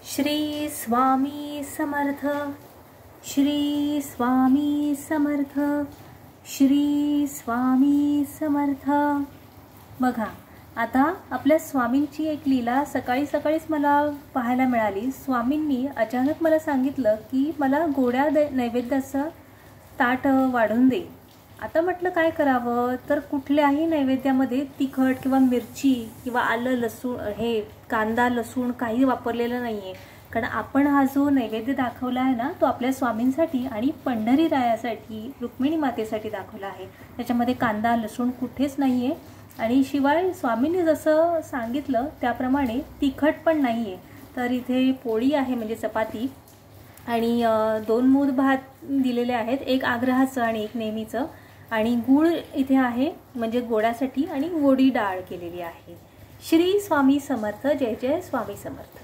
श्री स्वामी समर्थ, श्री स्वामी समर्थ, श्री स्वामी समर्थ। बघा, आता आपल्या स्वामींची एक लीला सकाळी सकाळीच मला पाहायला मिळाली। स्वामींनी अचानक मला सांगितलं की मला गोड्या नैवेद्याचं ताट वाढून दे। आता म्हटलं काय करावं, तर कुठल्याही नैवेद्यामध्ये तिखट किंवा मिरची किंवा आलं लसूण हे कांदा लसूण काही वापरलेलं नाहीये, कारण आपण हा जो नैवेद्य दाखवला आहे ना, तो आपल्या स्वामींसाठी आणि पंढरीरायासाठी रुक्मिणी मातेसाठी दाखवला आहे। त्याच्यामध्ये कांदा लसूण कुठेच नाहीये आणि शिवाय स्वामींनी जसं सांगितलं त्याप्रमाणे तिखट पण नाहीये। तर इथे पोळी आहे म्हणजे चपाती आणि 2 मूद भात दिलेले आहेत, एक आग्रहाचं आणि एक नेहमीचं, आणि गूळ इथे आहे म्हणजे गोडासाठी, आणि गोडी डाळ केलेली आहे। श्री स्वामी समर्थ, जय जय स्वामी समर्थ।